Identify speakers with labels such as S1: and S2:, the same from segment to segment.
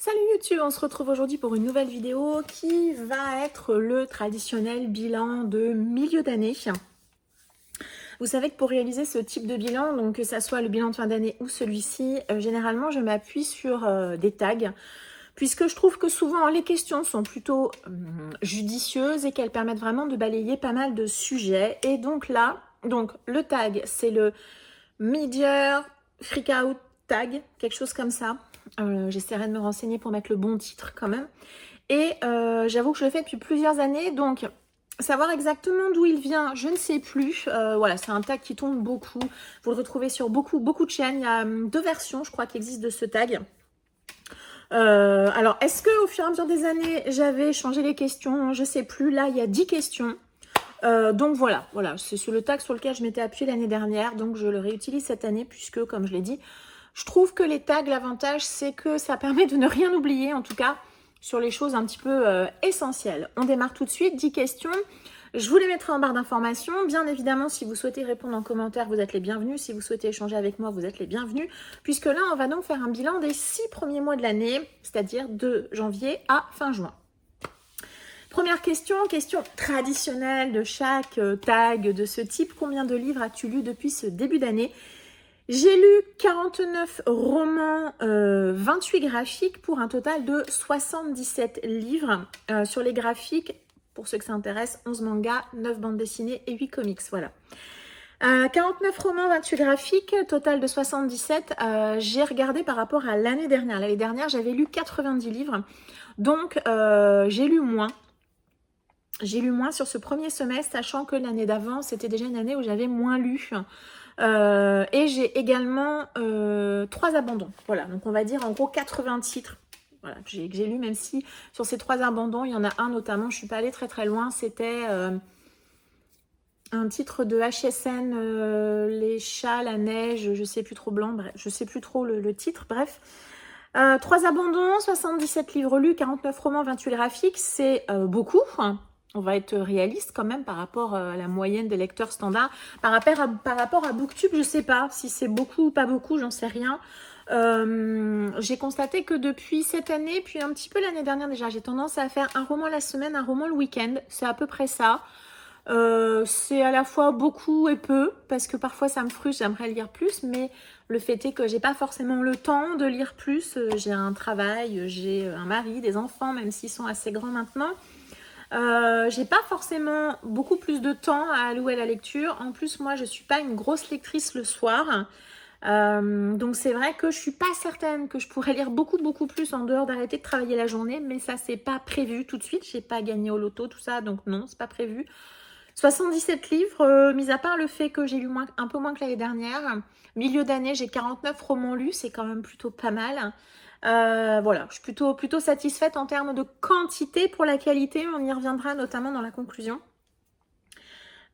S1: Salut YouTube, on se retrouve aujourd'hui pour une nouvelle vidéo qui va être le traditionnel bilan de milieu d'année. Vous savez que pour réaliser ce type de bilan, donc que ça soit le bilan de fin d'année ou celui-ci, généralement je m'appuie sur des tags, puisque je trouve que souvent les questions sont plutôt judicieuses et qu'elles permettent vraiment de balayer pas mal de sujets. Et donc là, le tag, c'est le Mid-Year Freak Out Tag, quelque chose comme ça. J'essaierai de me renseigner pour mettre le bon titre quand même. Et j'avoue que je le fais depuis plusieurs années, donc savoir exactement d'où il vient, je ne sais plus. Voilà, c'est un tag qui tombe beaucoup. Vous le retrouvez sur beaucoup de chaînes. Il y a deux versions, je crois, qui existent de ce tag. Alors, est-ce qu'au fur et à mesure des années, j'avais changé les questions? Je ne sais plus. Là, il y a 10 questions. Donc voilà, c'est sur le tag sur lequel je m'étais appuyée l'année dernière. Donc, je le réutilise cette année puisque, comme je l'ai dit, je trouve que les tags, l'avantage, c'est que ça permet de ne rien oublier, en tout cas, sur les choses un petit peu essentielles. On démarre tout de suite, 10 questions. Je vous les mettrai en barre d'informations. Bien évidemment, si vous souhaitez répondre en commentaire, vous êtes les bienvenus. Si vous souhaitez échanger avec moi, vous êtes les bienvenus. Puisque là, on va donc faire un bilan des 6 premiers mois de l'année, c'est-à-dire de janvier à fin juin. Première question traditionnelle de chaque tag de ce type. Combien de livres as-tu lu depuis ce début d'année ? J'ai lu 49 romans, 28 graphiques pour un total de 77 livres. Sur les graphiques, pour ceux que ça intéresse, 11 mangas, 9 bandes dessinées et 8 comics, voilà. 49 romans, 28 graphiques, total de 77. J'ai regardé par rapport à l'année dernière. L'année dernière, j'avais lu 90 livres, donc j'ai lu moins. J'ai lu moins sur ce premier semestre, sachant que l'année d'avant, c'était déjà une année où j'avais moins lu. Et j'ai également 3 abandons. Voilà, donc on va dire en gros 80 titres. Voilà, que j'ai lu, même si sur ces 3 abandons, il y en a un notamment, je ne suis pas allée très loin, c'était un titre de HSN, Les chats, la neige, je ne sais plus trop blanc, bref, je ne sais plus trop le titre, bref. 3 abandons, 77 livres lus, 49 romans, 28 graphiques, c'est beaucoup, hein. On va être réaliste quand même par rapport à la moyenne des lecteurs standards. Par rapport à Booktube, je ne sais pas si c'est beaucoup ou pas beaucoup, j'en sais rien. J'ai constaté que depuis cette année, puis un petit peu l'année dernière déjà, j'ai tendance à faire un roman la semaine, un roman le week-end. C'est à peu près ça. C'est à la fois beaucoup et peu, parce que parfois ça me frustre, j'aimerais lire plus, mais le fait est que j'ai pas forcément le temps de lire plus. J'ai un travail, j'ai un mari, des enfants, même s'ils sont assez grands maintenant. J'ai pas forcément beaucoup plus de temps à allouer à la lecture. En plus, moi, je suis pas une grosse lectrice le soir. Donc c'est vrai que je suis pas certaine que je pourrais lire beaucoup plus en dehors d'arrêter de travailler la journée, mais ça c'est pas prévu tout de suite. J'ai pas gagné au loto, tout ça, donc non, c'est pas prévu. 77 livres, mis à part le fait que j'ai lu un peu moins que l'année dernière. Milieu d'année, j'ai 49 romans lus, c'est quand même plutôt pas mal. Voilà, je suis plutôt satisfaite en termes de quantité. Pour la qualité, on y reviendra notamment dans la conclusion.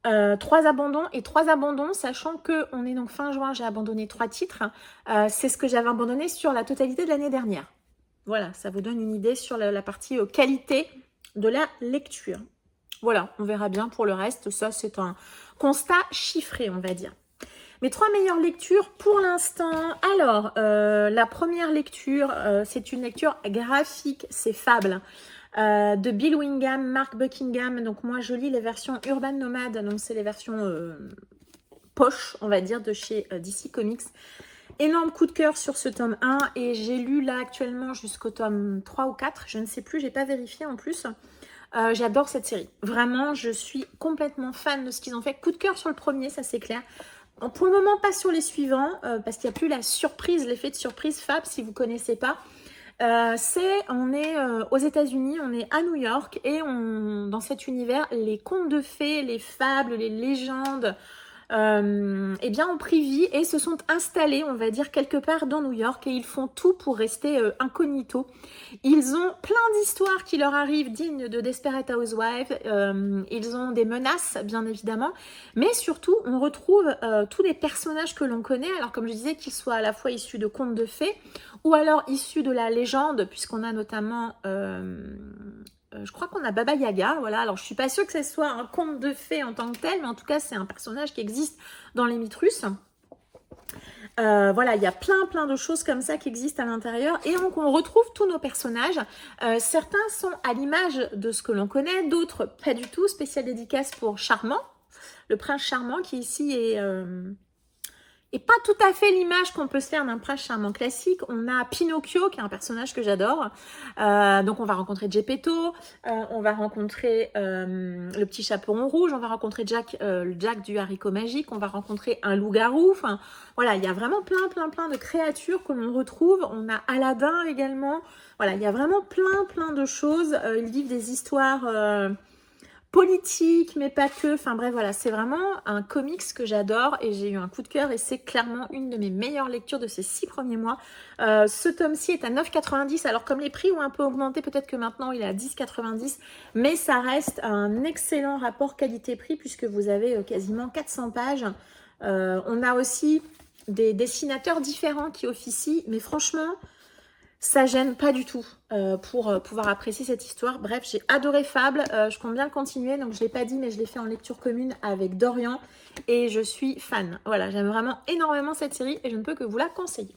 S1: 3 abandons, sachant que on est donc fin juin, j'ai abandonné 3 titres. C'est ce que j'avais abandonné sur la totalité de l'année dernière. Voilà, ça vous donne une idée sur la partie qualité de la lecture. Voilà, on verra bien pour le reste. Ça, c'est un constat chiffré, on va dire. Mes 3 meilleures lectures pour l'instant. Alors, la première lecture, c'est une lecture graphique, c'est Fable, de Bill Wingham, Mark Buckingham. Donc moi, je lis les versions Urban Nomad, donc c'est les versions poche, on va dire, de chez DC Comics. Énorme coup de cœur sur ce tome 1 et j'ai lu là actuellement jusqu'au tome 3 ou 4, je ne sais plus, j'ai pas vérifié en plus. J'adore cette série. Vraiment, je suis complètement fan de ce qu'ils ont fait. Coup de cœur sur le premier, ça c'est clair. Pour le moment, pas sur les suivants, parce qu'il n'y a plus la surprise, l'effet de surprise Fab, si vous ne connaissez pas. On est aux États-Unis, on est à New York, et dans cet univers, les contes de fées, les fables, les légendes, eh bien, ont pris vie et se sont installés, on va dire, quelque part dans New York, et ils font tout pour rester incognito. Ils ont plein d'histoires qui leur arrivent dignes de Desperate Housewives. Ils ont des menaces, bien évidemment. Mais surtout, on retrouve tous les personnages que l'on connaît. Alors, comme je disais, qu'ils soient à la fois issus de contes de fées ou alors issus de la légende, puisqu'on a notamment... je crois qu'on a Baba Yaga, voilà. Alors, je suis pas sûre que ce soit un conte de fées en tant que tel, mais en tout cas, c'est un personnage qui existe dans les mythes russes. Voilà, il y a plein de choses comme ça qui existent à l'intérieur et donc on retrouve tous nos personnages. Certains sont à l'image de ce que l'on connaît, d'autres pas du tout. Spéciale dédicace pour Charmant, le prince charmant qui ici est pas tout à fait l'image qu'on peut se faire d'un prince charmant classique. On a Pinocchio, qui est un personnage que j'adore. Donc, on va rencontrer Geppetto, on va rencontrer le petit chaperon rouge, on va rencontrer Jack, Jack du haricot magique, on va rencontrer un loup-garou. Enfin, voilà, il y a vraiment plein de créatures que l'on retrouve. On a Aladdin également. Voilà, il y a vraiment plein de choses. Ils vivent des histoires... politique, mais pas que. Enfin bref, voilà, c'est vraiment un comics que j'adore et j'ai eu un coup de cœur et c'est clairement une de mes meilleures lectures de ces 6 premiers mois. Ce tome-ci est à 9,90 €. Alors comme les prix ont un peu augmenté, peut-être que maintenant il est à 10,90 €, mais ça reste un excellent rapport qualité-prix puisque vous avez quasiment 400 pages. On a aussi des dessinateurs différents qui officient, mais franchement... ça gêne pas du tout pour pouvoir apprécier cette histoire. Bref, j'ai adoré Fable. Je compte bien le continuer. Donc, je ne l'ai pas dit, mais je l'ai fait en lecture commune avec Dorian. Et je suis fan. Voilà, j'aime vraiment énormément cette série et je ne peux que vous la conseiller.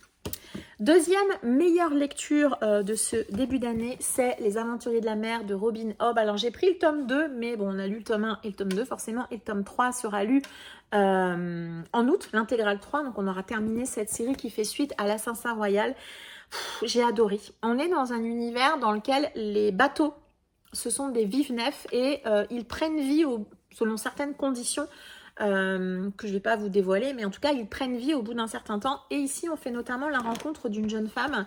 S1: Deuxième meilleure lecture de ce début d'année, c'est Les Aventuriers de la Mer de Robin Hobb. Alors, j'ai pris le tome 2, mais bon, on a lu le tome 1 et le tome 2 forcément. Et le tome 3 sera lu en août, l'intégrale 3. Donc, on aura terminé cette série qui fait suite à l'Assassin Royal. J'ai adoré. On est dans un univers dans lequel les bateaux, ce sont des vives-nefs et ils prennent vie selon certaines conditions que je ne vais pas vous dévoiler, mais en tout cas, ils prennent vie au bout d'un certain temps. Et ici, on fait notamment la rencontre d'une jeune femme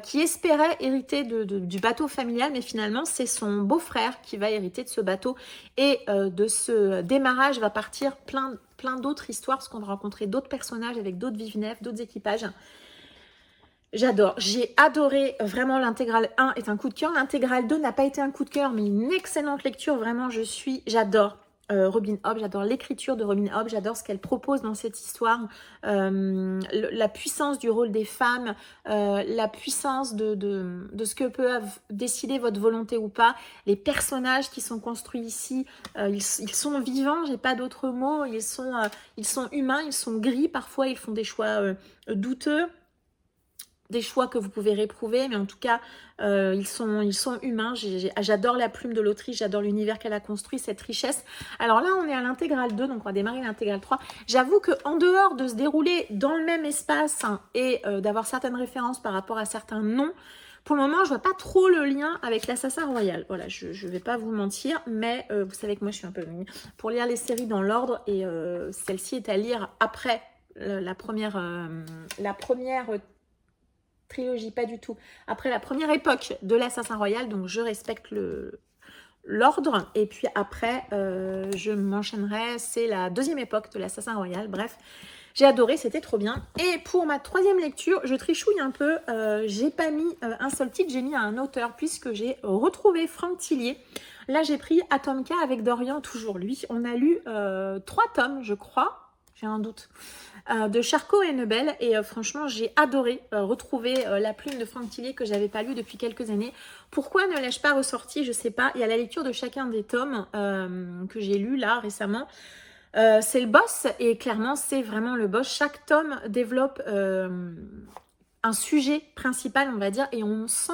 S1: qui espérait hériter du bateau familial, mais finalement, c'est son beau-frère qui va hériter de ce bateau. Et de ce démarrage va partir plein d'autres histoires, parce qu'on va rencontrer d'autres personnages avec d'autres vives-nefs, d'autres équipages. J'adore, j'ai adoré, vraiment l'intégrale 1 est un coup de cœur, l'intégrale 2 n'a pas été un coup de cœur, mais une excellente lecture, vraiment j'adore Robin Hobb, j'adore l'écriture de Robin Hobb, j'adore ce qu'elle propose dans cette histoire, la puissance du rôle des femmes, la puissance de ce que peut décider votre volonté ou pas, les personnages qui sont construits ici, ils sont vivants, j'ai pas d'autres mots, ils sont humains, ils sont gris, parfois ils font des choix douteux, des choix que vous pouvez réprouver, mais en tout cas, ils sont humains. J'adore la plume de l'autrice, j'adore l'univers qu'elle a construit, cette richesse. Alors là, on est à l'intégrale 2, donc on va démarrer l'intégrale 3. J'avoue qu'en dehors de se dérouler dans le même espace et d'avoir certaines références par rapport à certains noms, pour le moment, je vois pas trop le lien avec l'Assassin Royal. Voilà, je vais pas vous mentir, mais vous savez que moi, je suis un peu pour lire les séries dans l'ordre, et celle-ci est à lire après la première trilogie, pas du tout. Après la première époque de l'Assassin Royal, donc je respecte l'ordre. Et puis après, je m'enchaînerai. C'est la deuxième époque de l'Assassin Royal. Bref, j'ai adoré, c'était trop bien. Et pour ma troisième lecture, je trichouille un peu. J'ai pas mis un seul titre, j'ai mis un auteur puisque j'ai retrouvé Franck Tillier. Là, j'ai pris Atomka avec Dorian, toujours lui. On a lu 3 tomes, je crois. J'ai un doute. De Charcot et Nebel, et franchement j'ai adoré retrouver la plume de Franck Tillier que j'avais pas lu depuis quelques années. Pourquoi ne l'ai-je pas ressorti? Je sais pas. Il y a la lecture de chacun des tomes que j'ai lu là récemment. C'est le boss, et clairement c'est vraiment le boss. Chaque tome développe un sujet principal, on va dire, et on sent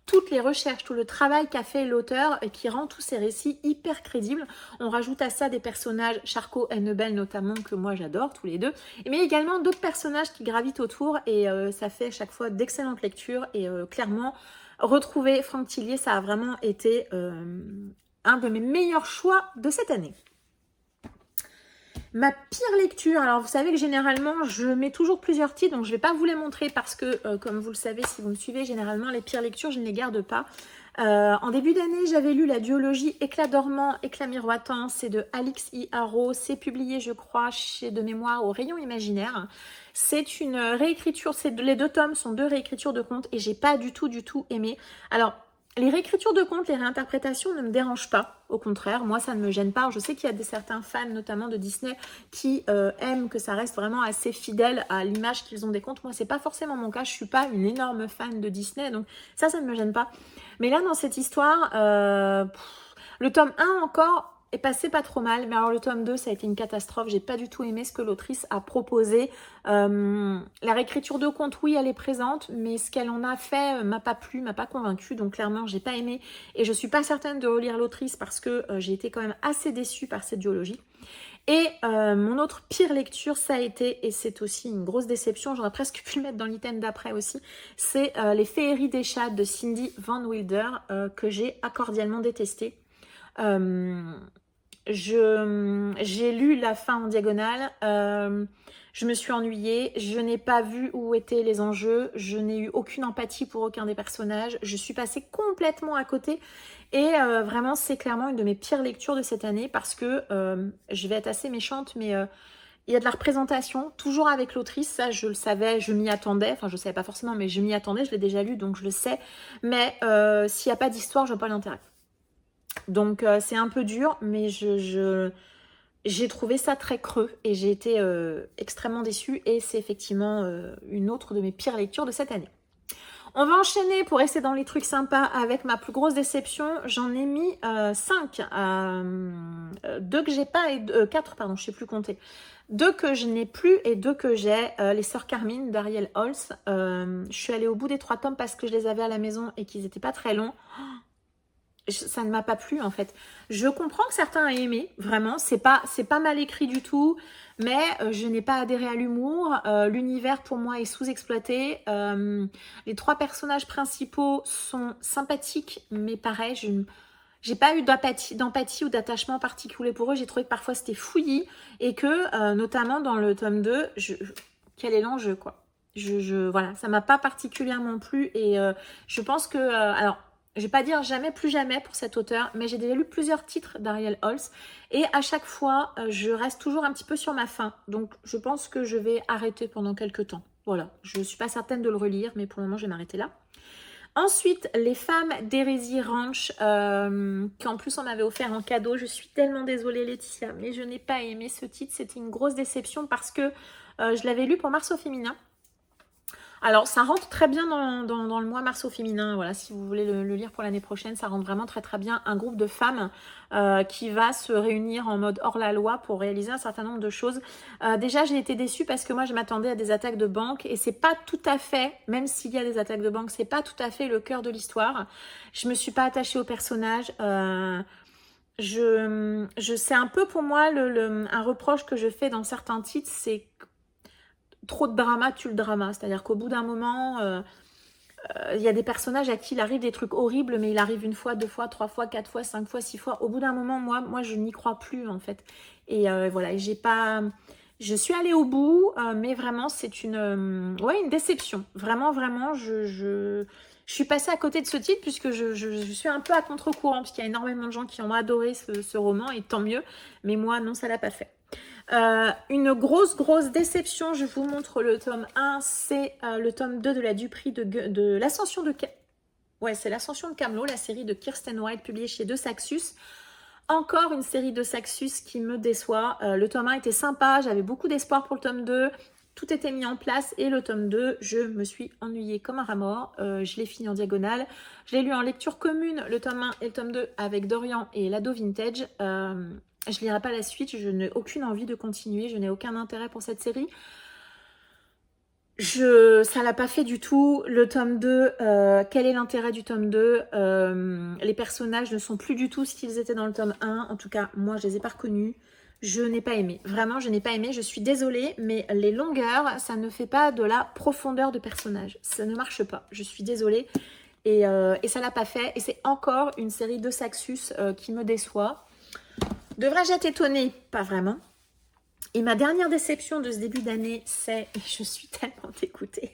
S1: toutes les recherches, tout le travail qu'a fait l'auteur qui rend tous ces récits hyper crédibles. On rajoute à ça des personnages, Charcot et Nebel notamment, que moi j'adore tous les deux, mais également d'autres personnages qui gravitent autour, et ça fait à chaque fois d'excellentes lectures. Et clairement, retrouver Franck Tillier, ça a vraiment été un de mes meilleurs choix de cette année. Ma pire lecture, alors vous savez que généralement je mets toujours plusieurs titres, donc je ne vais pas vous les montrer parce que comme vous le savez si vous me suivez, généralement les pires lectures je ne les garde pas. En début d'année j'avais lu la duologie Éclat dormant, Éclat miroitant, c'est de Alix I. Haro, c'est publié je crois chez de mémoire au Rayon Imaginaire. C'est une réécriture, les 2 tomes sont 2 réécritures de contes et j'ai pas du tout aimé. Alors les réécritures de contes, les réinterprétations ne me dérangent pas. Au contraire, moi, ça ne me gêne pas. Je sais qu'il y a certains fans, notamment de Disney, qui aiment que ça reste vraiment assez fidèle à l'image qu'ils ont des contes. Moi, c'est pas forcément mon cas. Je suis pas une énorme fan de Disney, donc ça ne me gêne pas. Mais là, dans cette histoire, le tome 1 encore, est passé pas trop mal, mais alors le tome 2, ça a été une catastrophe. J'ai pas du tout aimé ce que l'autrice a proposé. La réécriture de conte, oui, elle est présente, mais ce qu'elle en a fait m'a pas plu, m'a pas convaincue, donc clairement, j'ai pas aimé. Et je suis pas certaine de relire l'autrice parce que j'ai été quand même assez déçue par cette duologie. Et mon autre pire lecture, ça a été, et c'est aussi une grosse déception, j'aurais presque pu le mettre dans l'item d'après aussi, c'est Les Féeries des Chats de Cindy Van Wilder, que j'ai cordialement détesté. J'ai lu la fin en diagonale, je me suis ennuyée, je n'ai pas vu où étaient les enjeux, je n'ai eu aucune empathie pour aucun des personnages, je suis passée complètement à côté et vraiment c'est clairement une de mes pires lectures de cette année parce que je vais être assez méchante mais il y a de la représentation, toujours avec l'autrice, ça je le savais, je m'y attendais, enfin je ne savais pas forcément mais je m'y attendais, je l'ai déjà lu donc je le sais, mais s'il n'y a pas d'histoire je vois pas l'intérêt. Donc c'est un peu dur, mais j'ai trouvé ça très creux et j'ai été extrêmement déçue et c'est effectivement une autre de mes pires lectures de cette année. On va enchaîner pour rester dans les trucs sympas avec ma plus grosse déception. J'en ai mis 5, 2 que j'ai pas et 4, pardon, je sais plus compter. 2 que je n'ai plus et 2 que j'ai, les Sœurs Carmine d'Ariel Holz. Je suis allée au bout des 3 tomes parce que je les avais à la maison et qu'ils n'étaient pas très longs. Ça ne m'a pas plu en fait. Je comprends que certains aient aimé, vraiment, c'est pas mal écrit du tout, mais je n'ai pas adhéré à l'humour. L'univers pour moi est sous-exploité. Les 3 personnages principaux sont sympathiques, mais pareil, j'ai pas eu d'empathie ou d'attachement particulier pour eux. J'ai trouvé que parfois c'était fouillis et que, notamment dans le tome 2, quel est l'enjeu quoi. Voilà, ça m'a pas particulièrement plu et je pense que, alors, je vais pas dire jamais plus jamais pour cet auteur, mais j'ai déjà lu plusieurs titres d'Ariel Holz et à chaque fois, je reste toujours un petit peu sur ma faim. Donc, je pense que je vais arrêter pendant quelques temps. Voilà, je suis pas certaine de le relire, mais pour le moment, je vais m'arrêter là. Ensuite, Les Femmes d'Hérésie Ranch, qu'en plus on m'avait offert en cadeau. Je suis tellement désolée Laetitia, mais je n'ai pas aimé ce titre. C'était une grosse déception parce que je l'avais lu pour Mars au féminin. Alors, ça rentre très bien dans le mois Mars au féminin. Voilà, si vous voulez le lire pour l'année prochaine, ça rentre vraiment très très bien. Un groupe de femmes qui va se réunir en mode hors la loi pour réaliser un certain nombre de choses. Déjà, j'ai été déçue parce que moi, je m'attendais à des attaques de banque et c'est pas tout à fait, même s'il y a des attaques de banque, c'est pas tout à fait le cœur de l'histoire. Je me suis pas attachée au personnage. C'est un peu pour moi un reproche que je fais dans certains titres, c'est trop de drama tue le drama, c'est-à-dire qu'au bout d'un moment, il y a des personnages à qui il arrive des trucs horribles, mais il arrive 1 fois, 2 fois, 3 fois, 4 fois, 5 fois, 6 fois. Au bout d'un moment, moi je n'y crois plus en fait. Et voilà, je suis allée au bout, mais vraiment c'est une déception. Vraiment, vraiment, je suis passée à côté de ce titre puisque je suis un peu à contre-courant, puisqu'il y a énormément de gens qui ont adoré ce roman, et tant mieux. Mais moi, non, ça l'a pas fait. Une grosse déception, je vous montre le tome 1, c'est le tome 2 de la Dupree de l'Ascension de c'est l'Ascension de Camelot, la série de Kirsten White publiée chez De Saxus. Encore une série de Saxus qui me déçoit. Le tome 1 était sympa, j'avais beaucoup d'espoir pour le tome 2. Tout était mis en place et le tome 2, je me suis ennuyée comme un rat mort. Je l'ai fini en diagonale. Je l'ai lu en lecture commune, le tome 1 et le tome 2 avec Dorian et Lado Vintage. Je ne lirai pas la suite, je n'ai aucune envie de continuer, je n'ai aucun intérêt pour cette série. Ça l'a pas fait du tout. Le tome 2, quel est l'intérêt du tome 2 ? Les personnages ne sont plus du tout ce qu'ils étaient dans le tome 1. En tout cas, moi, je les ai pas reconnus. Je n'ai pas aimé. Vraiment, je n'ai pas aimé. Je suis désolée, mais les longueurs, ça ne fait pas de la profondeur de personnage. Ça ne marche pas. Je suis désolée. Et ça l'a pas fait. Et c'est encore une série de Saxus qui me déçoit. Devrais-je être étonnée? Pas vraiment. Et ma dernière déception de ce début d'année, c'est... Je suis tellement dégoûtée.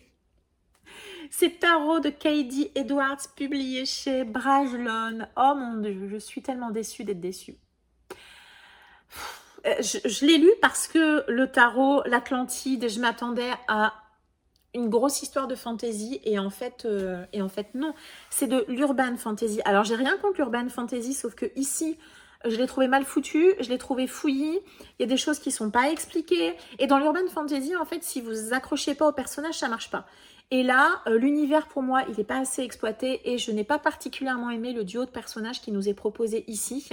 S1: C'est Tarot de Katie Edwards, publié chez Brajlon. Oh mon Dieu, je suis tellement déçue d'être déçue. Je l'ai lu parce que le tarot, l'Atlantide, je m'attendais à une grosse histoire de fantasy et en fait non. C'est de l'urban fantasy. Alors, j'ai rien contre l'urban fantasy, sauf que ici... Je l'ai trouvé mal foutu, je l'ai trouvé fouillis, il y a des choses qui ne sont pas expliquées. Et dans l'urban fantasy, en fait, si vous vous accrochez pas au personnage, ça ne marche pas. Et là, l'univers, pour moi, il n'est pas assez exploité et je n'ai pas particulièrement aimé le duo de personnages qui nous est proposé ici.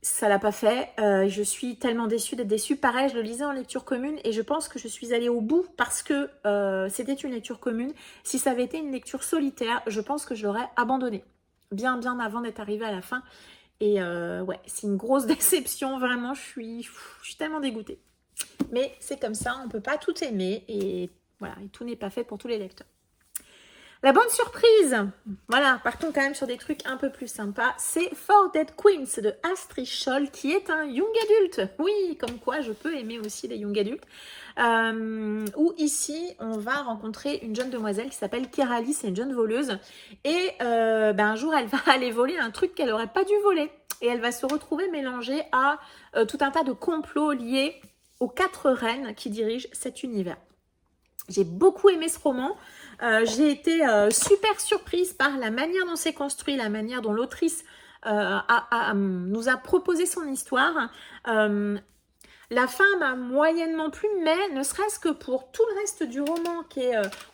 S1: Ça l'a pas fait. Je suis tellement déçue d'être déçue. Pareil, je le lisais en lecture commune et je pense que je suis allée au bout parce que c'était une lecture commune. Si ça avait été une lecture solitaire, je pense que je l'aurais abandonné. Bien avant d'être arrivée à la fin. Et ouais, c'est une grosse déception. Vraiment, je suis tellement dégoûtée. Mais c'est comme ça, on ne peut pas tout aimer. Et voilà, et tout n'est pas fait pour tous les lecteurs. La bonne surprise, voilà, partons quand même sur des trucs un peu plus sympas, c'est Four Dead Queens de Astrid Scholl, qui est un young adulte. Oui, comme quoi je peux aimer aussi les young adultes. Où ici, on va rencontrer une jeune demoiselle qui s'appelle Keralie, c'est une jeune voleuse. Et un jour, elle va aller voler un truc qu'elle n'aurait pas dû voler. Et elle va se retrouver mélangée à tout un tas de complots liés aux 4 reines qui dirigent cet univers. J'ai beaucoup aimé ce roman. J'ai été super surprise par la manière dont c'est construit, la manière dont l'autrice nous a proposé son histoire. La fin m'a moyennement plu, mais ne serait-ce que pour tout le reste du roman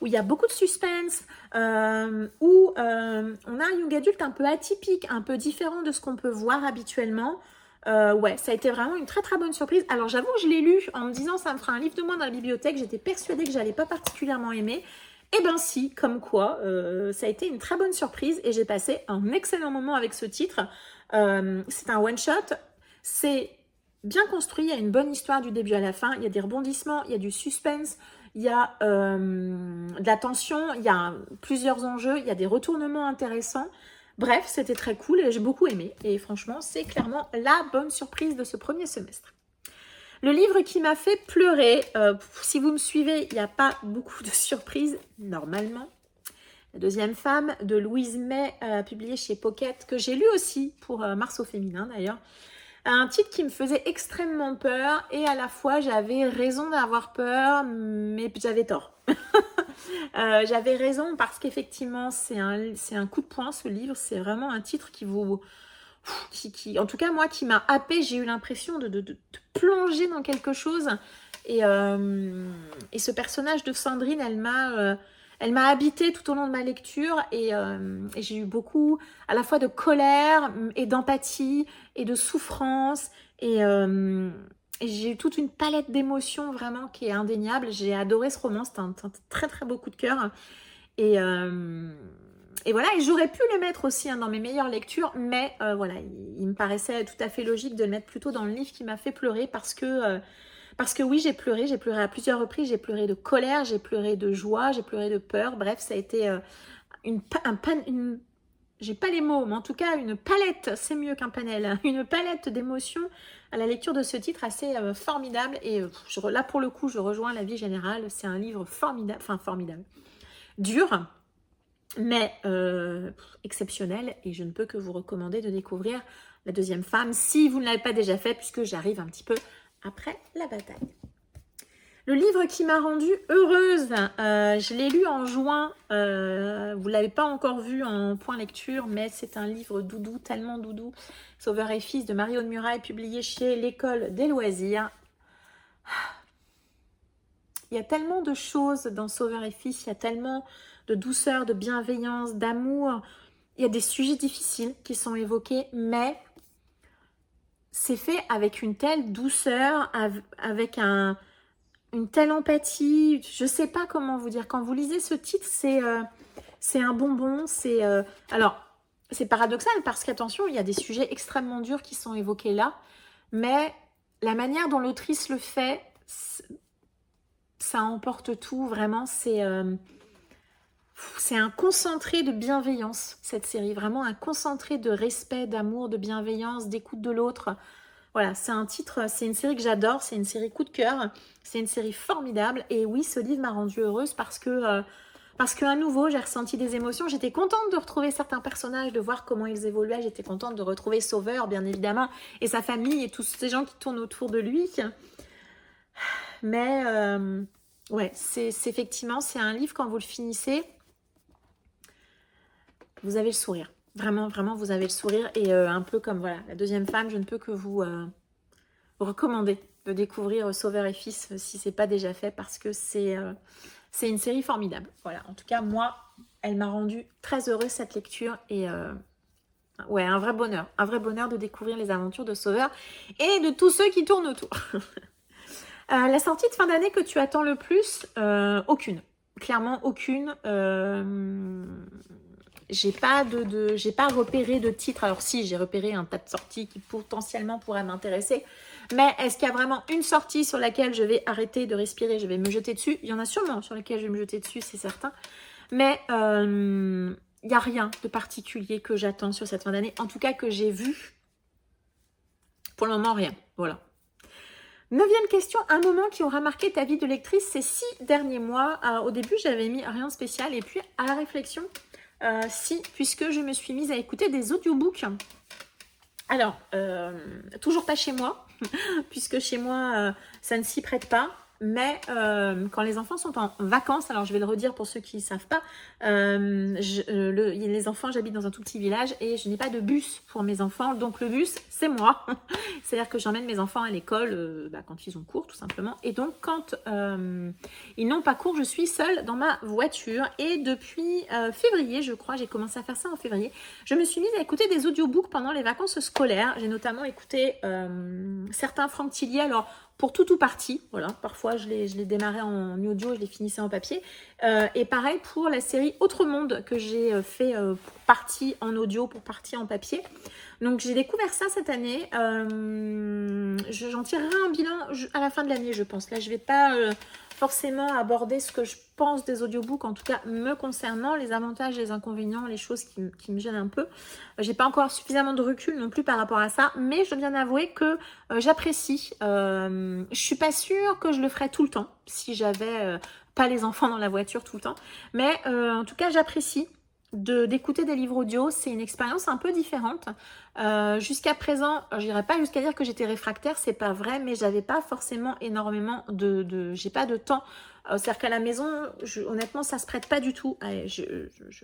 S1: où il y a beaucoup de suspense, où on a un young adulte un peu atypique, un peu différent de ce qu'on peut voir habituellement. Ouais, ça a été vraiment une très très bonne surprise. Alors j'avoue que je l'ai lu en me disant ça me fera un livre de moins dans la bibliothèque. J'étais persuadée que j'allais pas particulièrement aimer. Eh ben si, comme quoi, ça a été une très bonne surprise et j'ai passé un excellent moment avec ce titre. C'est un one-shot, c'est bien construit, il y a une bonne histoire du début à la fin, il y a des rebondissements, il y a du suspense, il y a de la tension, il y a plusieurs enjeux, il y a des retournements intéressants. Bref, c'était très cool et j'ai beaucoup aimé. Et franchement, c'est clairement la bonne surprise de ce premier semestre. Le livre qui m'a fait pleurer, si vous me suivez, il n'y a pas beaucoup de surprises, normalement. La deuxième femme de Louise May, publiée chez Pocket, que j'ai lu aussi pour Mars au féminin d'ailleurs. Un titre qui me faisait extrêmement peur et à la fois j'avais raison d'avoir peur, mais j'avais tort. J'avais raison parce qu'effectivement c'est un coup de poing ce livre, c'est vraiment un titre qui vous... en tout cas moi qui m'a happée, j'ai eu l'impression de plonger dans quelque chose et ce personnage de Sandrine, elle m'a habitée tout au long de ma lecture et j'ai eu beaucoup à la fois de colère et d'empathie et de souffrance et j'ai eu toute une palette d'émotions vraiment qui est indéniable. J'ai adoré ce roman, c'est un très très beau coup de cœur et voilà, et j'aurais pu le mettre aussi dans mes meilleures lectures, mais voilà, il me paraissait tout à fait logique de le mettre plutôt dans le livre qui m'a fait pleurer parce que oui, j'ai pleuré à plusieurs reprises, j'ai pleuré de colère, j'ai pleuré de joie, j'ai pleuré de peur, bref, ça a été j'ai pas les mots, mais en tout cas une palette, c'est mieux qu'un panel, une palette d'émotions à la lecture de ce titre assez formidable et là pour le coup je rejoins l'avis général, c'est un livre formidable, dur, mais exceptionnel et je ne peux que vous recommander de découvrir La deuxième femme si vous ne l'avez pas déjà fait puisque j'arrive un petit peu après la bataille. Le livre qui m'a rendue heureuse, je l'ai lu en juin, vous ne l'avez pas encore vu en point lecture, mais c'est un livre doudou, tellement doudou. Sauveur et fils de Marie-Aude Muraille, publié chez l'École des loisirs. Il y a tellement de choses dans Sauveur et fils, il y a tellement de douceur, de bienveillance, d'amour. Il y a des sujets difficiles qui sont évoqués, mais c'est fait avec une telle douceur, avec une telle empathie. Je ne sais pas comment vous dire. Quand vous lisez ce titre, c'est un bonbon. Alors, c'est paradoxal parce qu'attention, il y a des sujets extrêmement durs qui sont évoqués là, mais la manière dont l'autrice le fait, ça emporte tout. Vraiment, c'est un concentré de bienveillance, cette série. Vraiment un concentré de respect, d'amour, de bienveillance, d'écoute de l'autre. Voilà, c'est une série que j'adore, c'est une série coup de cœur, c'est une série formidable. Et oui, ce livre m'a rendue heureuse parce que à nouveau, j'ai ressenti des émotions. J'étais contente de retrouver certains personnages, de voir comment ils évoluaient. J'étais contente de retrouver Sauveur, bien évidemment, et sa famille et tous ces gens qui tournent autour de lui. Mais ouais, effectivement, c'est un livre, quand vous le finissez, vous avez le sourire. Vraiment, vraiment, vous avez le sourire. Et un peu comme voilà, La deuxième femme, je ne peux que vous recommander de découvrir Sauveur et fils si ce n'est pas déjà fait parce que c'est une série formidable. Voilà, en tout cas, moi, elle m'a rendue très heureuse cette lecture et Ouais, un vrai bonheur de découvrir les aventures de Sauveur et de tous ceux qui tournent autour. La sortie de fin d'année que tu attends le plus, aucune. Clairement, aucune. J'ai pas repéré de titre. Alors si, j'ai repéré un tas de sorties qui potentiellement pourraient m'intéresser. Mais est-ce qu'il y a vraiment une sortie sur laquelle je vais arrêter de respirer, je vais me jeter dessus? Il y en a sûrement sur lesquelles je vais me jeter dessus, c'est certain. Mais il n'y a rien de particulier que j'attends sur cette fin d'année. En tout cas, que j'ai vu. Pour le moment, rien. Voilà. 9e question, un moment qui aura marqué ta vie de lectrice ces 6 derniers mois. Au début, j'avais mis rien de spécial. Et puis, à la réflexion, si, puisque je me suis mise à écouter des audiobooks. Alors, toujours pas chez moi, puisque chez moi, ça ne s'y prête pas. Mais quand les enfants sont en vacances, alors je vais le redire pour ceux qui ne savent pas, les enfants, j'habite dans un tout petit village et je n'ai pas de bus pour mes enfants. Donc le bus, c'est moi. C'est-à-dire que j'emmène mes enfants à l'école quand ils ont cours, tout simplement. Et donc quand ils n'ont pas cours, je suis seule dans ma voiture. Et depuis février, je crois, j'ai commencé à faire ça en février, je me suis mise à écouter des audiobooks pendant les vacances scolaires. J'ai notamment écouté certains Franck Tillier. Alors, pour tout ou partie, voilà, parfois je les démarrais en audio, je les finissais en papier. Et pareil pour la série Autre Monde que j'ai fait pour partie en audio, pour partie en papier. Donc j'ai découvert ça cette année. J'en tirerai un bilan à la fin de l'année, je pense. Là, je ne vais pas forcément aborder ce que je pense des audiobooks, en tout cas me concernant, les avantages, les inconvénients, les choses qui me gênent un peu. J'ai pas encore suffisamment de recul non plus par rapport à ça, mais je dois bien avouer que j'apprécie. Je suis pas sûre que je le ferais tout le temps, si j'avais pas les enfants dans la voiture tout le temps. Mais en tout cas, j'apprécie d'écouter des livres audio. C'est une expérience un peu différente. Jusqu'à présent, je n'irais pas jusqu'à dire que j'étais réfractaire, c'est pas vrai, mais j'avais pas forcément énormément j'ai pas de temps. C'est-à-dire qu'à la maison, honnêtement, ça se prête pas du tout.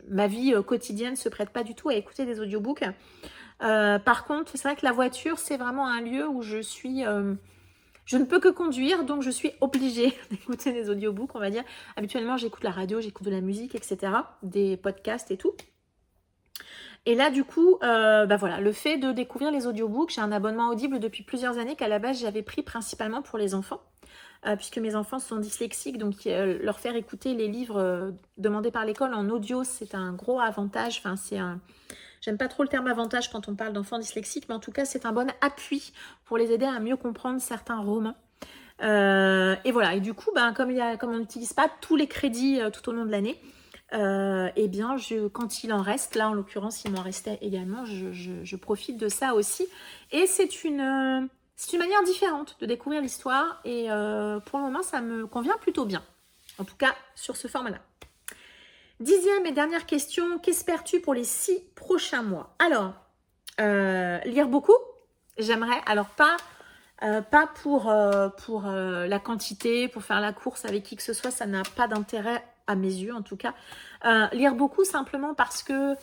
S1: Ma vie quotidienne se prête pas du tout à écouter des audiobooks. Par contre, c'est vrai que la voiture, c'est vraiment un lieu où je ne peux que conduire, donc je suis obligée d'écouter des audiobooks, on va dire. Habituellement, j'écoute la radio, j'écoute de la musique, etc., des podcasts et tout. Et là, du coup, voilà, le fait de découvrir les audiobooks, j'ai un abonnement Audible depuis plusieurs années qu'à la base, j'avais pris principalement pour les enfants, puisque mes enfants sont dyslexiques, donc leur faire écouter les livres demandés par l'école en audio, c'est un gros avantage. Enfin, j'aime pas trop le terme avantage quand on parle d'enfants dyslexiques, mais en tout cas, c'est un bon appui pour les aider à mieux comprendre certains romans. Et voilà, et du coup, comme on n'utilise pas tous les crédits tout au long de l'année, eh bien, quand il en reste, là en l'occurrence, il m'en restait également, je profite de ça aussi. Et c'est une manière différente de découvrir l'histoire et pour le moment, ça me convient plutôt bien. En tout cas, sur ce format-là. 10e et dernière question, qu'espères-tu pour les 6 prochains mois? Alors, lire beaucoup, j'aimerais, alors pas pour la quantité, pour faire la course avec qui que ce soit, ça n'a pas d'intérêt à mes yeux en tout cas. Lire beaucoup simplement parce que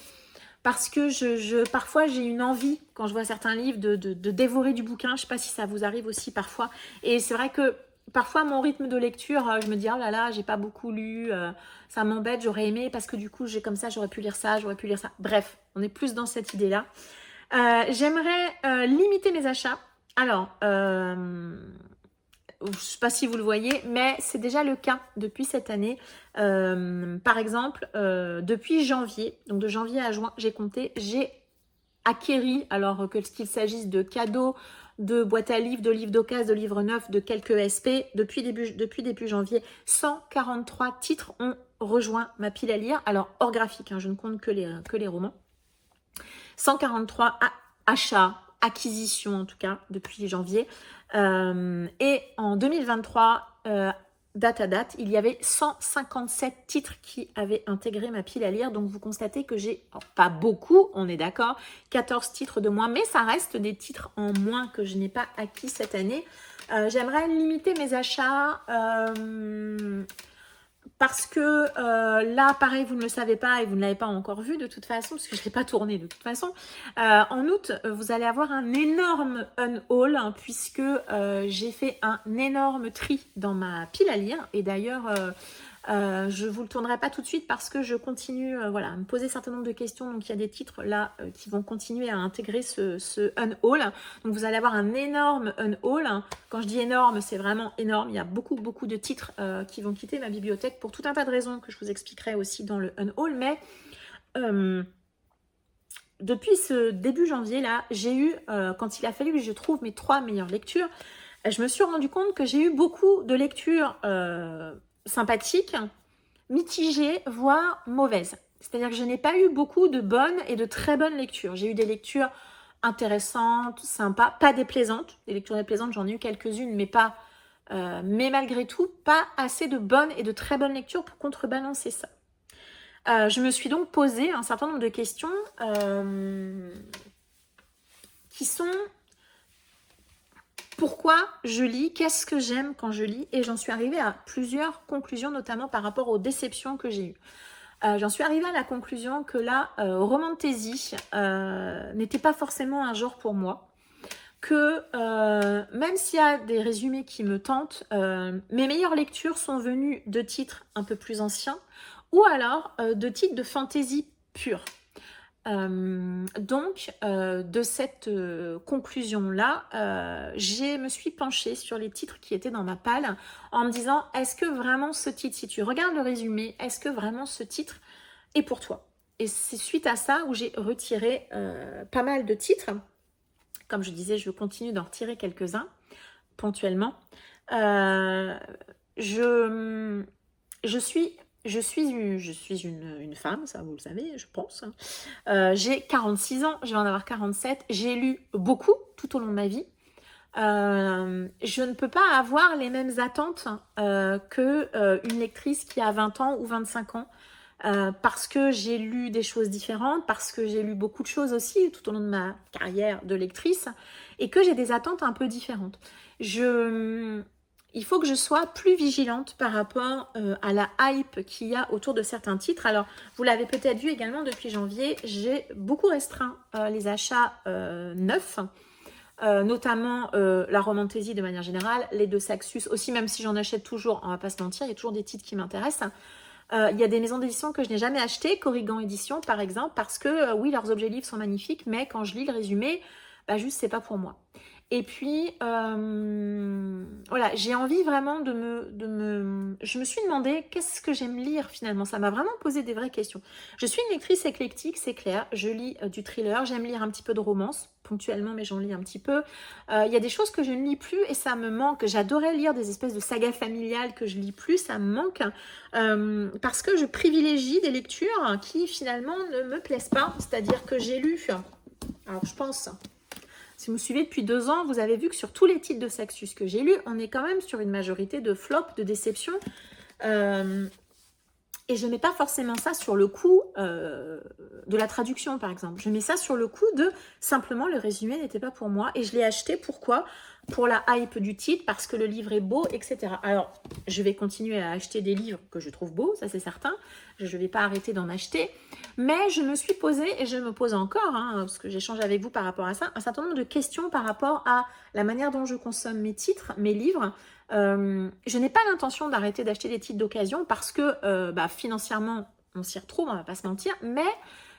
S1: parfois j'ai une envie, quand je vois certains livres, de dévorer du bouquin. Je ne sais pas si ça vous arrive aussi parfois. Et c'est vrai que parfois mon rythme de lecture, je me dis oh là là, j'ai pas beaucoup lu, ça m'embête, j'aurais aimé parce que du coup j'aurais pu lire ça, j'aurais pu lire ça. Bref, on est plus dans cette idée-là. J'aimerais limiter mes achats. Alors, je ne sais pas si vous le voyez, mais c'est déjà le cas depuis cette année. Par exemple, depuis janvier, donc de janvier à juin, j'ai acquéri, alors qu'il s'agisse de cadeaux, de boîtes à livres, de livres d'occasion, de livres neufs, de quelques SP, depuis début janvier, 143 titres ont rejoint ma pile à lire. Alors, hors graphique, je ne compte que les romans. 143 achats, acquisitions en tout cas, depuis janvier. Et en 2023, date à date, il y avait 157 titres qui avaient intégré ma pile à lire. Donc, vous constatez que j'ai, pas beaucoup, on est d'accord, 14 titres de moins, mais ça reste des titres en moins que je n'ai pas acquis cette année. J'aimerais limiter mes achats parce que là, pareil, vous ne le savez pas et vous ne l'avez pas encore vu de toute façon, parce que je ne l'ai pas tourné de toute façon. En août, vous allez avoir un énorme unhaul puisque j'ai fait un énorme tri dans ma pile à lire. Et d'ailleurs, Je vous le tournerai pas tout de suite parce que je continue voilà, à me poser un certain nombre de questions. Donc il y a des titres là qui vont continuer à intégrer ce unhaul. Donc vous allez avoir un énorme unhaul. Quand je dis énorme, c'est vraiment énorme. Il y a beaucoup de titres qui vont quitter ma bibliothèque pour tout un tas de raisons que je vous expliquerai aussi dans le unhaul. Mais depuis ce début janvier là, j'ai eu, quand il a fallu que je trouve mes 3 meilleures lectures, je me suis rendu compte que j'ai eu beaucoup de lectures sympathiques, mitigées, voire mauvaises. C'est-à-dire que je n'ai pas eu beaucoup de bonnes et de très bonnes lectures. J'ai eu des lectures intéressantes, sympas, pas déplaisantes. Des lectures déplaisantes, j'en ai eu quelques-unes, mais malgré tout, pas assez de bonnes et de très bonnes lectures pour contrebalancer ça. Je me suis donc posé un certain nombre de questions qui sont... Pourquoi je lis? Qu'est-ce que j'aime quand je lis? Et j'en suis arrivée à plusieurs conclusions, notamment par rapport aux déceptions que j'ai eues. J'en suis arrivée à la conclusion que la romantasy n'était pas forcément un genre pour moi. Que même s'il y a des résumés qui me tentent, mes meilleures lectures sont venues de titres un peu plus anciens ou alors de titres de fantasy pure. De cette conclusion-là, je me suis penchée sur les titres qui étaient dans ma palle en me disant, est-ce que vraiment ce titre, si tu regardes le résumé, est-ce que vraiment ce titre est pour toi? Et c'est suite à ça où j'ai retiré pas mal de titres. Comme je disais, je continue d'en retirer quelques-uns ponctuellement. Je suis une femme, ça vous le savez, je pense. J'ai 46 ans, je vais en avoir 47. J'ai lu beaucoup tout au long de ma vie. Je ne peux pas avoir les mêmes attentes qu'une lectrice qui a 20 ans ou 25 ans. Parce que j'ai lu des choses différentes, parce que j'ai lu beaucoup de choses aussi tout au long de ma carrière de lectrice, et que j'ai des attentes un peu différentes. Il faut que je sois plus vigilante par rapport à la hype qu'il y a autour de certains titres. Alors, vous l'avez peut-être vu également depuis janvier, j'ai beaucoup restreint les achats neufs, notamment la romantasy de manière générale, les deux Saxus aussi, même si j'en achète toujours, on va pas se mentir, il y a toujours des titres qui m'intéressent. Il y a des maisons d'édition que je n'ai jamais achetées, Corrigan Édition par exemple, parce que oui, leurs objets livres sont magnifiques, mais quand je lis le résumé, juste c'est pas pour moi. Et puis, voilà, j'ai envie vraiment je me suis demandé qu'est-ce que j'aime lire finalement. Ça m'a vraiment posé des vraies questions. Je suis une lectrice éclectique, c'est clair. Je lis du thriller, j'aime lire un petit peu de romance, ponctuellement, mais j'en lis un petit peu. Il y a des choses que je ne lis plus et ça me manque. J'adorais lire des espèces de sagas familiales que je lis plus, ça me manque. Parce que je privilégie des lectures qui finalement ne me plaisent pas. C'est-à-dire que j'ai lu, alors je pense... Si vous me suivez depuis 2 ans, vous avez vu que sur tous les titres de Saxus que j'ai lus, on est quand même sur une majorité de flops, de déceptions. Et je ne mets pas forcément ça sur le coup de la traduction, par exemple. Je mets ça sur le coup de simplement le résumé n'était pas pour moi. Et je l'ai acheté, pourquoi? Pour la hype du titre, parce que le livre est beau, etc. Alors, je vais continuer à acheter des livres que je trouve beaux, ça c'est certain. Je ne vais pas arrêter d'en acheter. Mais je me suis posée, et je me pose encore, parce que j'échange avec vous par rapport à ça, un certain nombre de questions par rapport à la manière dont je consomme mes titres, mes livres. Je n'ai pas l'intention d'arrêter d'acheter des titres d'occasion parce que financièrement, on s'y retrouve, on va pas se mentir, mais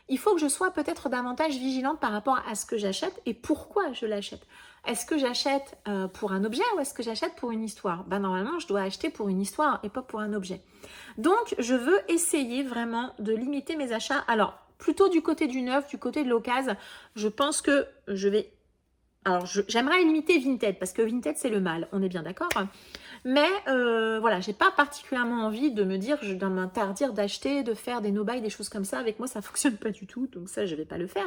S1: il faut que je sois peut-être davantage vigilante par rapport à ce que j'achète et pourquoi je l'achète. Est-ce que j'achète pour un objet ou est-ce que j'achète pour une histoire? Normalement, je dois acheter pour une histoire et pas pour un objet. Donc, je veux essayer vraiment de limiter mes achats. Alors, plutôt du côté du neuf, du côté de l'occasion, je pense que je vais... Alors, j'aimerais limiter Vinted, parce que Vinted, c'est le mal, on est bien d'accord. Mais voilà, j'ai pas particulièrement envie de me dire, de m'interdire d'acheter, de faire des no-buy, des choses comme ça. Avec moi, ça fonctionne pas du tout, donc ça, je vais pas le faire.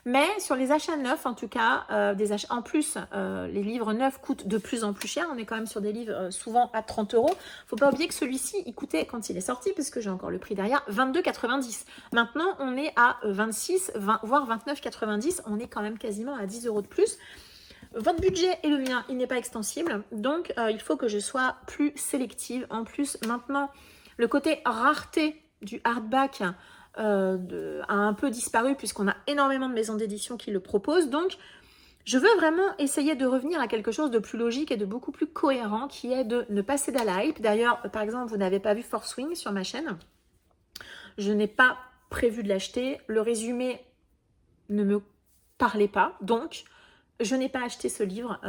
S1: Mais sur les achats neufs, en tout cas, des achats en plus, les livres neufs coûtent de plus en plus cher. On est quand même sur des livres souvent à 30 €. Faut pas oublier que celui-ci, il coûtait, quand il est sorti, parce que j'ai encore le prix derrière, 22,90 €. Maintenant, on est à 26, 20, voire 29,90 €. On est quand même quasiment à 10 € de plus. Votre budget et le mien, il n'est pas extensible. Donc, il faut que je sois plus sélective. En plus, maintenant, le côté rareté du hardback a un peu disparu puisqu'on a énormément de maisons d'édition qui le proposent. Donc, Je veux vraiment essayer de revenir à quelque chose de plus logique et de beaucoup plus cohérent, qui est de ne pas céder à la hype. D'ailleurs, par exemple, vous n'avez pas vu Force Wing sur ma chaîne. Je n'ai pas prévu de l'acheter. Le résumé ne me parlait pas. Donc, je n'ai pas acheté ce livre.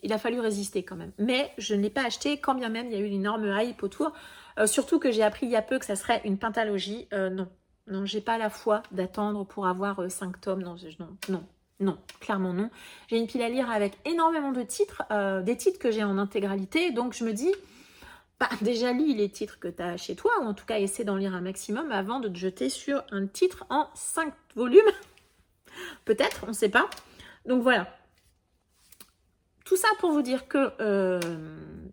S1: Il a fallu résister quand même. Mais je ne l'ai pas acheté, quand bien même il y a eu une énorme hype autour. Surtout que j'ai appris il y a peu que ça serait une pentalogie. Non, non, j'ai pas la foi d'attendre pour avoir 5 tomes. Non, non, clairement non. J'ai une pile à lire avec énormément de titres, des titres que j'ai en intégralité. Donc je me dis, bah, déjà lis les titres que tu as chez toi, ou en tout cas essaie d'en lire un maximum avant de te jeter sur un titre en 5 volumes. Peut-être, on ne sait pas. Donc voilà. Tout ça pour vous dire que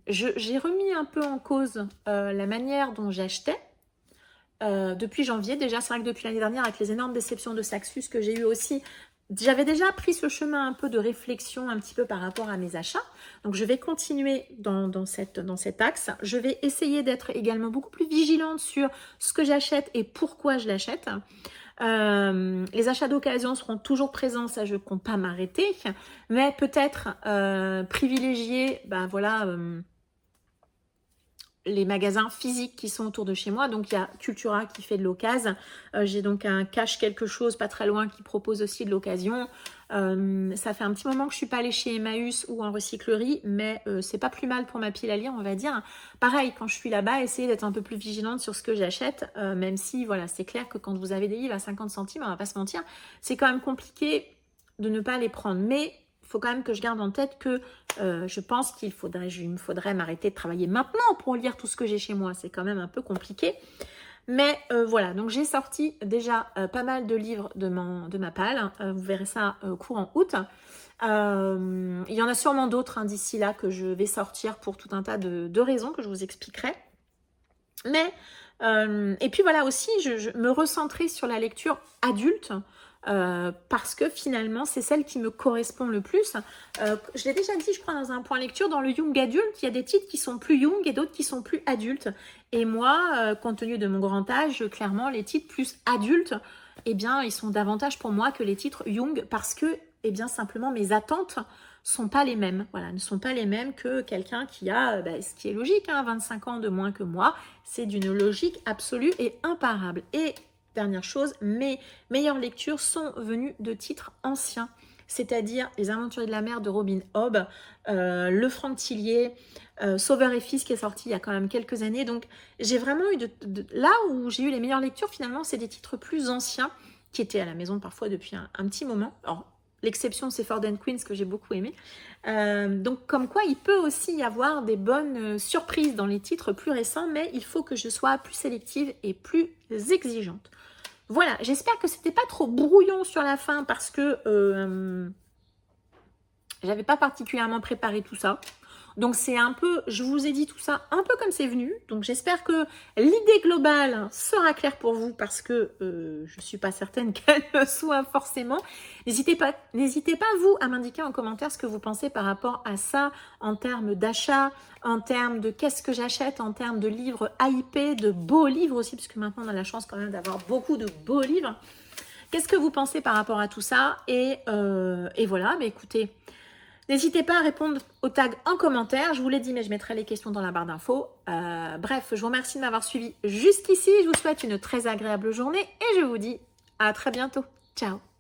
S1: j'ai remis un peu en cause la manière dont j'achetais depuis janvier. Déjà, c'est vrai que depuis l'année dernière, avec les énormes déceptions de Saxus que j'ai eu aussi, j'avais déjà pris ce chemin un peu de réflexion un petit peu par rapport à mes achats. Donc, je vais continuer dans cet axe. Je vais essayer d'être également beaucoup plus vigilante sur ce que j'achète et pourquoi je l'achète. Les achats d'occasion seront toujours présents, ça je ne compte pas m'arrêter, mais peut-être privilégier les magasins physiques qui sont autour de chez moi. Donc il y a Cultura qui fait de l'occasion, j'ai donc un Cache quelque chose pas très loin qui propose aussi de l'occasion. Ça fait un petit moment que je suis pas allée chez Emmaüs ou en recyclerie, mais c'est pas plus mal pour ma pile à lire, on va dire. Pareil, quand je suis là-bas, essayez d'être un peu plus vigilante sur ce que j'achète, même si voilà, c'est clair que quand vous avez des livres à 50 centimes, on va pas se mentir, c'est quand même compliqué de ne pas les prendre. Mais il faut quand même que je garde en tête que je pense qu'il me faudrait m'arrêter de travailler maintenant pour lire tout ce que j'ai chez moi. C'est quand même un peu compliqué. Mais voilà, donc j'ai sorti déjà pas mal de livres de ma palle. Vous verrez ça courant août. Il y en a sûrement d'autres d'ici là que je vais sortir pour tout un tas de raisons que je vous expliquerai. Mais, et puis voilà aussi, je me recentrer sur la lecture adulte. Parce que finalement c'est celle qui me correspond le plus. Je l'ai déjà dit, je crois, dans un point lecture, dans le Young adulte, il y a des titres qui sont plus Young et d'autres qui sont plus adultes. Et moi, compte tenu de mon grand âge, clairement les titres plus adultes, eh bien ils sont davantage pour moi que les titres Young, parce que eh bien simplement mes attentes sont pas les mêmes. Voilà, ne sont pas les mêmes que quelqu'un qui a, ce qui est logique, 25 ans de moins que moi. C'est d'une logique absolue et imparable. Et dernière chose, mes meilleures lectures sont venues de titres anciens, c'est-à-dire Les Aventuriers de la mer de Robin Hobb, Le Franc-Tillier, Sauveur et Fils qui est sorti il y a quand même quelques années. Donc j'ai vraiment eu là où j'ai eu les meilleures lectures, finalement, c'est des titres plus anciens qui étaient à la maison parfois depuis un petit moment. Alors, l'exception, c'est Ford & Queens que j'ai beaucoup aimé. Donc, comme quoi, il peut aussi y avoir des bonnes surprises dans les titres plus récents, mais il faut que je sois plus sélective et plus exigeante. Voilà, j'espère que c'était pas trop brouillon sur la fin parce que j'avais pas particulièrement préparé tout ça. Donc c'est un peu, je vous ai dit tout ça un peu comme c'est venu. Donc j'espère que l'idée globale sera claire pour vous parce que je ne suis pas certaine qu'elle le soit forcément. N'hésitez pas vous à m'indiquer en commentaire ce que vous pensez par rapport à ça en termes d'achat, en termes de qu'est-ce que j'achète, en termes de livres hypés, de beaux livres aussi, puisque maintenant on a la chance quand même d'avoir beaucoup de beaux livres. Qu'est-ce que vous pensez par rapport à tout ça? Et voilà, mais écoutez, n'hésitez pas à répondre aux tags en commentaire. Je vous l'ai dit, mais je mettrai les questions dans la barre d'infos. Bref, je vous remercie de m'avoir suivi jusqu'ici. Je vous souhaite une très agréable journée et je vous dis à très bientôt. Ciao!